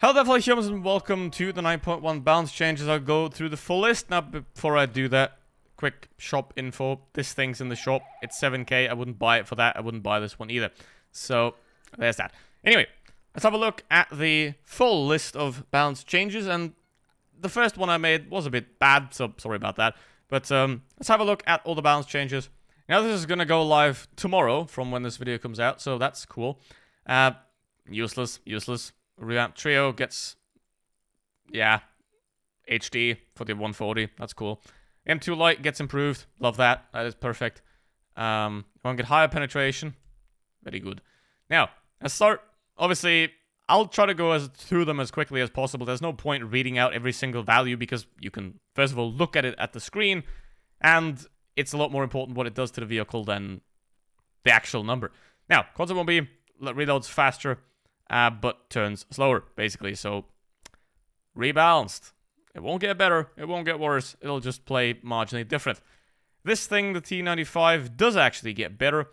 Hello there, fellow humans, and welcome to the 9.1 balance changes. I'll go through the full list. Now, before I do that, quick shop info. This thing's in the shop. It's 7k. I wouldn't buy it for that. I wouldn't buy this one either. So, there's that. Anyway, let's have a look at the full list of balance changes. And the first one I made was a bit bad, so sorry about that. But let's have a look at all the balance changes. Now, this is going to go live tomorrow from when this video comes out, so that's cool. Useless. Revamp Trio gets, yeah, HD for the 140. That's cool. M2 Lite gets improved. Love that. That is perfect. I want to get higher penetration. Very good. Now, let's start. Obviously, I'll try to go through them as quickly as possible. There's no point reading out every single value because you can, first of all, look at it at the screen, and it's a lot more important what it does to the vehicle than the actual number. Now, concept will be reloads faster. But turns slower, basically. So, rebalanced. It won't get better. It won't get worse. It'll just play marginally different. This thing, the T95, does actually get better.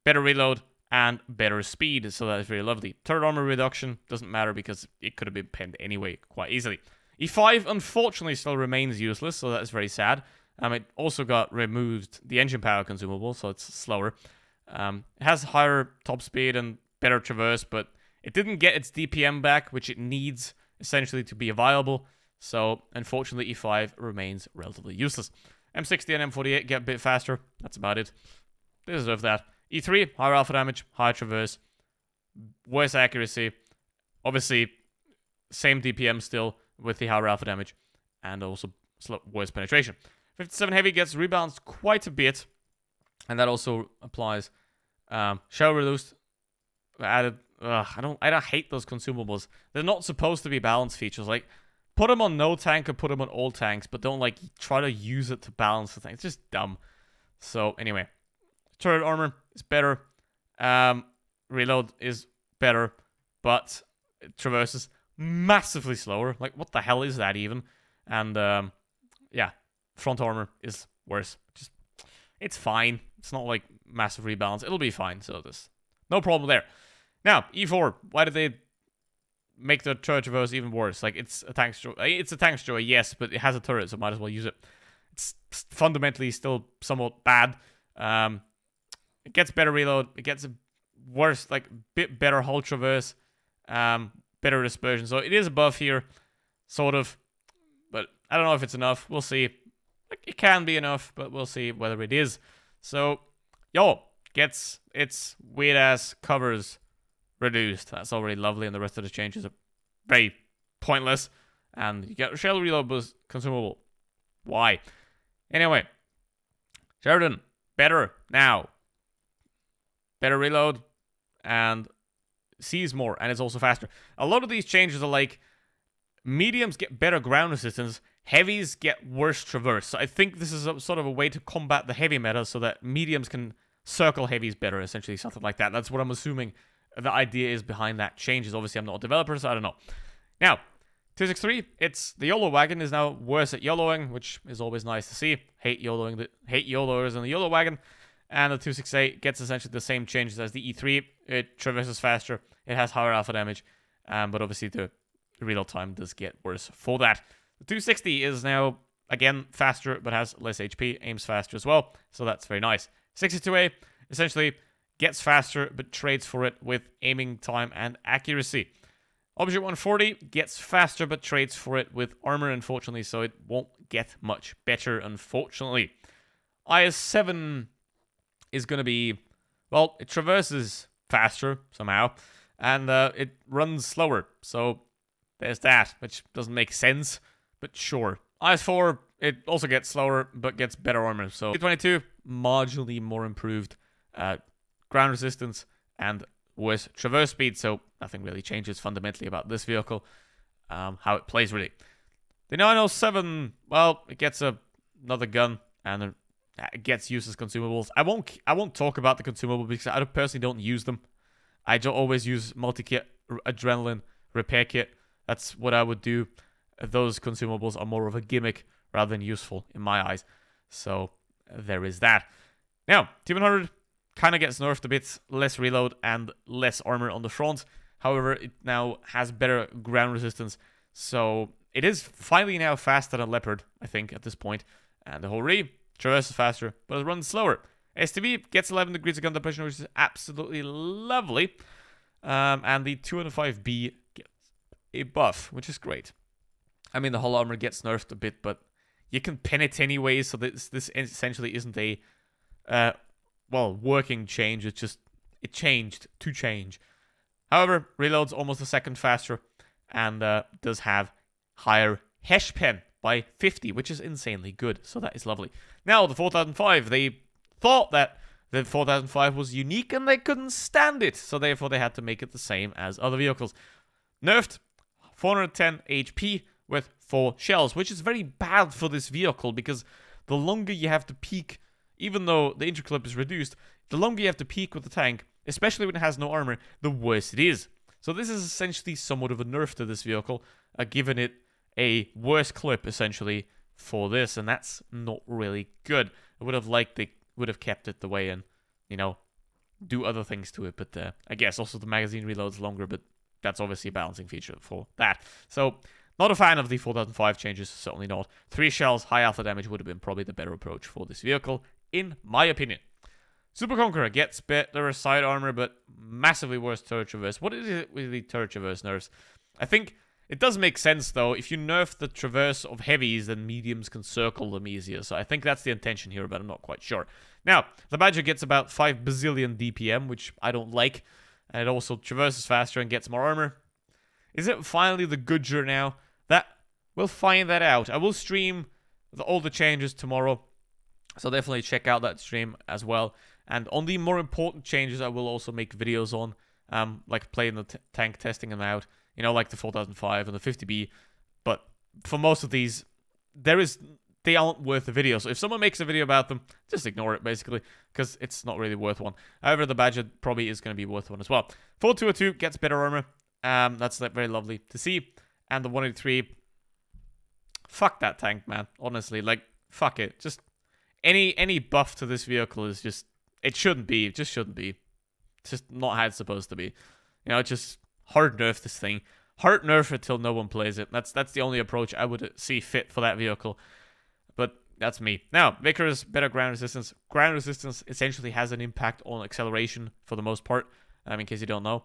Better reload and better speed. So that is very lovely. Turret armor reduction doesn't matter because it could have been penned anyway quite easily. E5, unfortunately, still remains useless. So that is very sad. It also got removed the engine power consumable, so it's slower. It has higher top speed and better traverse, but it didn't get its DPM back, which it needs, essentially, to be viable. So, unfortunately, E5 remains relatively useless. M60 and M48 get a bit faster. That's about it. They deserve that. E3, higher alpha damage, higher traverse, worse accuracy. Obviously, same DPM still with the higher alpha damage, and also worse penetration. 57 Heavy gets rebalanced quite a bit, and that also applies. Shell reduced, added. I hate those consumables. They're not supposed to be balance features. Like, put them on no tank or put them on all tanks, but don't, like, try to use it to balance the thing. It's just dumb. So, anyway. Turret armor is better. Reload is better, but it traverses massively slower. Like, what the hell is that even? And, yeah. Front armor is worse. It's fine. It's not, like, massive rebalance. It'll be fine, so there's no problem there. Now, E4, why did they make the turret traverse even worse? Like, it's a tank destroyer, yes, but it has a turret, so might as well use it. It's fundamentally still somewhat bad. It gets better reload. It gets a worse, like, bit better hull traverse. Better dispersion. So it is above here, sort of. But I don't know if it's enough. We'll see. Like, it can be enough, but we'll see whether it is. So, gets its weird-ass covers reduced. That's already lovely, and the rest of the changes are very pointless. And you get shell reload boost consumable. Why? Anyway, Sheridan, better now. Better reload and sees more, and it's also faster. A lot of these changes are like mediums get better ground resistance, heavies get worse traverse. So I think this is sort of a way to combat the heavy meta so that mediums can circle heavies better, essentially, something like that. That's what I'm assuming the idea is behind that changes. Obviously, I'm not a developer, so I don't know. Now, 263, it's the YOLO wagon is now worse at YOLOing, which is always nice to see. Hate YOLOers in the YOLO wagon. And the 268 gets essentially the same changes as the E3. It traverses faster. It has higher alpha damage. But obviously, the reload time does get worse for that. The 260 is now, again, faster, but has less HP. Aims faster as well. So that's very nice. 62A, essentially, gets faster, but trades for it with aiming time and accuracy. Object 140 gets faster, but trades for it with armor, unfortunately, so it won't get much better, unfortunately. IS-7 is going to be, well, it traverses faster, somehow, and it runs slower, so there's that, which doesn't make sense, but sure. IS-4, it also gets slower, but gets better armor, so T-22, marginally more improved ground resistance and worse traverse speed, so nothing really changes fundamentally about this vehicle, how it plays really. The 907, well, it gets another gun and it gets useless consumables. I won't talk about the consumable because I personally don't use them. I don't always use multi-kit, adrenaline, repair kit. That's what I would do. Those consumables are more of a gimmick rather than useful in my eyes. So there is that. Now, T-100 kind of gets nerfed a bit, less reload and less armor on the front. However, it now has better ground resistance. So it is finally now faster than Leopard, I think, at this point. And the whole traverses faster, but it runs slower. STB gets 11 degrees of gun depression, which is absolutely lovely. And the 205B gets a buff, which is great. I mean, the hull armor gets nerfed a bit, but you can pin it anyway, so this essentially isn't a, working change. It's just, it changed to change. However, reloads almost a second faster, and does have higher hash pen by 50, which is insanely good, so that is lovely. Now, the 4005, they thought that the 4005 was unique and they couldn't stand it, so therefore they had to make it the same as other vehicles. Nerfed 410 HP with 4 shells, which is very bad for this vehicle because the longer you have to peak, even though the interclip is reduced, the longer you have to peak with the tank, especially when it has no armor, the worse it is. So this is essentially somewhat of a nerf to this vehicle, giving it a worse clip, essentially, for this, and that's not really good. I would have liked they would have kept it the way and, you know, do other things to it, but I guess also the magazine reloads longer, but that's obviously a balancing feature for that. So, not a fan of the 4005 changes, certainly not. 3 shells, high alpha damage would have been probably the better approach for this vehicle, in my opinion. Super Conqueror gets better side armor, but massively worse turret traverse. What is it with the turret traverse nerfs? I think it does make sense, though. If you nerf the traverse of heavies, then mediums can circle them easier. So I think that's the intention here, but I'm not quite sure. Now, the Badger gets about 5 bazillion DPM, which I don't like. And it also traverses faster and gets more armor. Is it finally the Goodger now? We'll find that out. I will stream all the changes tomorrow. So definitely check out that stream as well. And on the more important changes, I will also make videos on. Like playing the tank, testing them out. You know, like the 4005 and the 50B. But for most of these, they aren't worth the video. So if someone makes a video about them, just ignore it, basically. Because it's not really worth one. However, the Badger probably is going to be worth one as well. 4202 gets better armor. That's very lovely to see. And the 183... Fuck that tank, man. Honestly, like, fuck it. Just any buff to this vehicle is just... It shouldn't be. It just shouldn't be. It's just not how it's supposed to be. You know, just hard nerf this thing. Hard nerf it till no one plays it. That's the only approach I would see fit for that vehicle. But that's me. Now, Vickers, better ground resistance. Ground resistance essentially has an impact on acceleration for the most part. In case you don't know.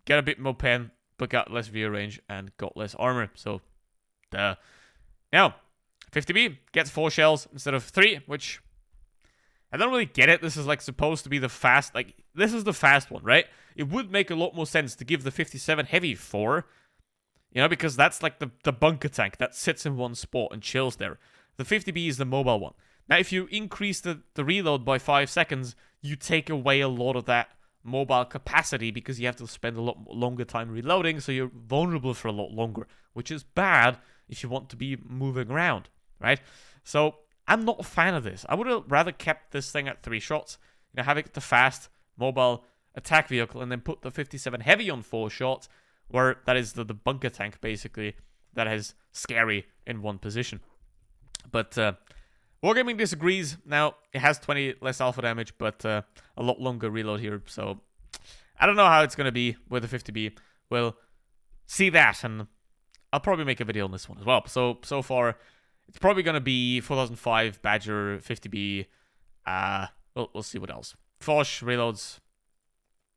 Get a bit more pen, but got less view range and got less armor. So, duh. Now, 50B gets 4 shells instead of 3, which... I don't really get it. This is like supposed to be the fast, like, this is the fast one, right? It would make a lot more sense to give the 57 heavy 4, you know, because that's like the bunker tank that sits in one spot and chills there. The 50B is the mobile one. Now, if you increase the reload by 5 seconds, you take away a lot of that mobile capacity because you have to spend a lot longer time reloading, so you're vulnerable for a lot longer, which is bad if you want to be moving around, right? So... I'm not a fan of this. I would have rather kept this thing at 3 shots. You know, having the fast, mobile attack vehicle and then put the 57 heavy on 4 shots, where that is the bunker tank, basically, that is scary in one position. But Wargaming disagrees. Now, it has 20 less alpha damage, but a lot longer reload here. So, I don't know how it's going to be with the 50B. We'll see that, and I'll probably make a video on this one as well. So far... It's probably going to be 4005, Badger, 50B. We'll see what else. Foch reloads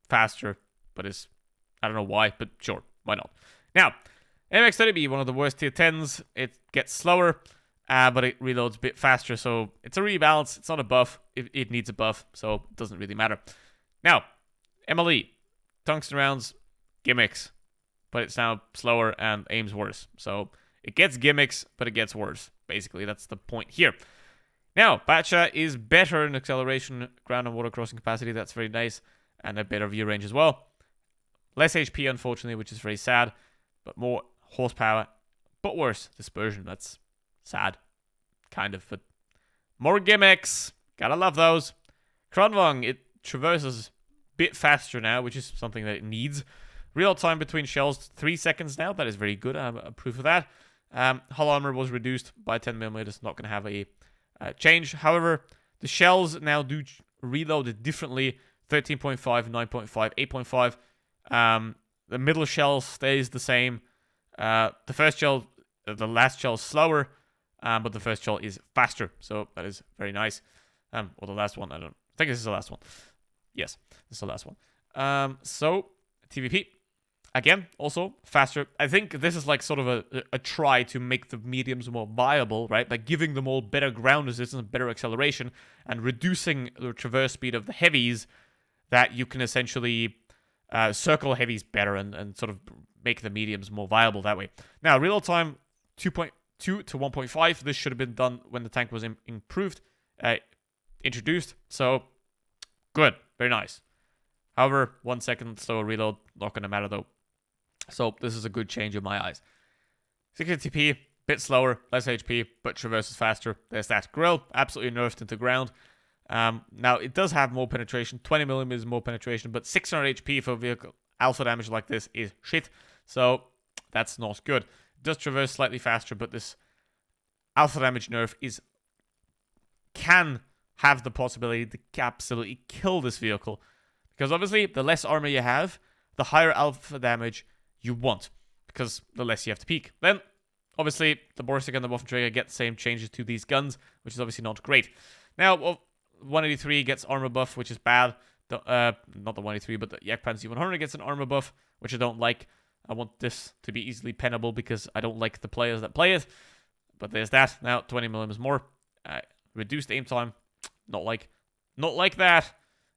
faster, but it's... I don't know why, but sure, why not? Now, MX-30B, one of the worst tier 10s. It gets slower, but it reloads a bit faster, so it's a rebalance. It's not a buff. It needs a buff, so it doesn't really matter. Now, MLE. Tungsten rounds, gimmicks, but it's now slower and aims worse. So, it gets gimmicks, but it gets worse. Basically, that's the point here. Now, Bacha is better in acceleration, ground and water crossing capacity. That's very nice. And a better view range as well. Less HP, unfortunately, which is very sad. But more horsepower. But worse dispersion. That's sad. Kind of. But more gimmicks. Gotta love those. Kronvong, it traverses a bit faster now, which is something that it needs. Real time between shells, 3 seconds now. That is very good. I'm proof of that. Hull armor was reduced by 10mm. Not going to have a change. However, the shells now do reload it differently. 13.5, 9.5, 8.5. The middle shell stays the same. The first shell, the last shell is slower, but the first shell is faster. So that is very nice. Or the last one, I think this is the last one. Yes, this is the last one. So TVP. Again, also faster. I think this is like sort of a try to make the mediums more viable, right? By giving them all better ground resistance, better acceleration, and reducing the traverse speed of the heavies, that you can essentially circle heavies better and sort of make the mediums more viable that way. Now, reload time 2.2 to 1.5. This should have been done when the tank was introduced. So, good. Very nice. However, 1 second slower reload, not going to matter though. So this is a good change in my eyes. 60 TP, bit slower, less HP, but traverses faster. There's that. Grill, absolutely nerfed into ground. Now, it does have more penetration, 20 millimeters more penetration, but 600 HP for a vehicle alpha damage like this is shit. So that's not good. It does traverse slightly faster, but this alpha damage nerf can have the possibility to absolutely kill this vehicle. Because obviously, the less armor you have, the higher alpha damage you want, because the less you have to peak. Then, obviously, the Borsig and the Waffenträger get the same changes to these guns, which is obviously not great. Now, 183 gets armor buff, which is bad. Not the 183, but the Jagdpanzer 100 gets an armor buff, which I don't like. I want this to be easily pennable because I don't like the players that play it. But there's that. Now, 20 millimeters more. Reduced aim time. Not like that.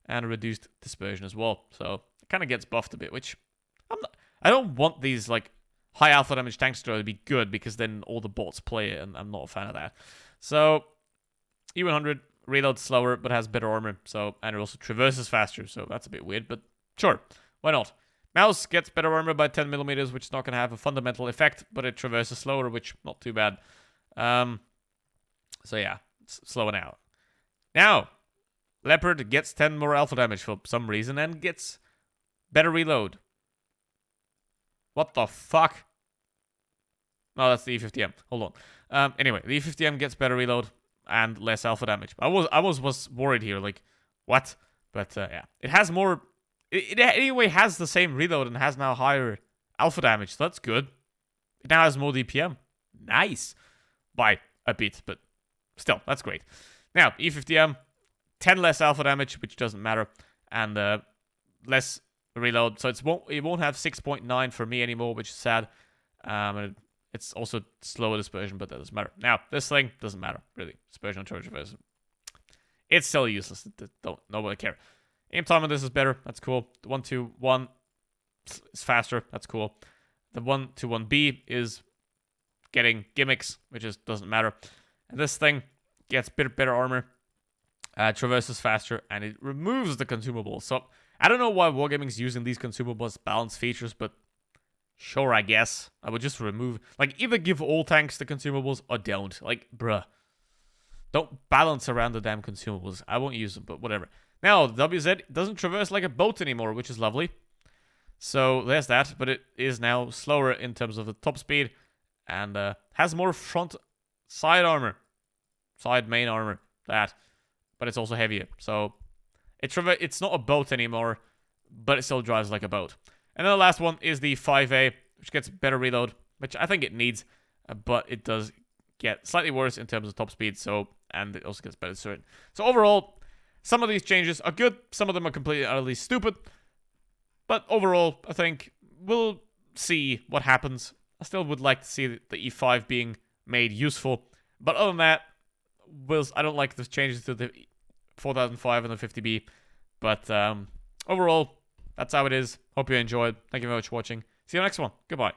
And a reduced dispersion as well. So, it kind of gets buffed a bit, which I don't want these, like, high alpha damage tanks to be good, because then all the bots play it, and I'm not a fan of that. So, E100 reloads slower, but has better armor, so, and it also traverses faster, so that's a bit weird, but sure, why not? Mouse gets better armor by 10 millimeters, which is not going to have a fundamental effect, but it traverses slower, which, not too bad. So yeah, it's slowing out. Now, Leopard gets 10 more alpha damage for some reason, and gets better reload. What the fuck? No, that's the E50M. Hold on. Anyway, the E50M gets better reload and less alpha damage. I was worried here, like, what? But yeah, it has more. It anyway has the same reload and has now higher alpha damage. So that's good. It now has more DPM. Nice, by a bit, but still, that's great. Now E50M, 10 less alpha damage, which doesn't matter, and less reload, so it won't have 6.9 for me anymore, which is sad. And it's also slower dispersion, but that doesn't matter. Now, this thing doesn't matter, really. Dispersion on charge reverse. It's still useless. Nobody care. Aim time on this is better. That's cool. The 1-2-1 is faster. That's cool. The 1-2-1B is getting gimmicks, which just doesn't matter. And this thing gets better armor, traverses faster, and it removes the consumables. So I don't know why Wargaming's using these consumables as balance features, but sure, I guess. I would just remove, like, either give all tanks the consumables or don't. Like, bruh. Don't balance around the damn consumables. I won't use them, but whatever. Now, the WZ doesn't traverse like a boat anymore, which is lovely. So there's that, but it is now slower in terms of the top speed, and has more front side armor. Side main armor, that. But it's also heavier, so it's not a boat anymore, but it still drives like a boat. And then the last one is the 5A, which gets better reload, which I think it needs, but it does get slightly worse in terms of top speed, so, and it also gets better certain. So overall, some of these changes are good, some of them are completely utterly stupid, but overall, I think we'll see what happens. I still would like to see the E5 being made useful, but other than that, I don't like the changes to the 4005 and the 50B, but overall, that's how it is. Hope you enjoyed. Thank you very much for watching. See you next one. Goodbye.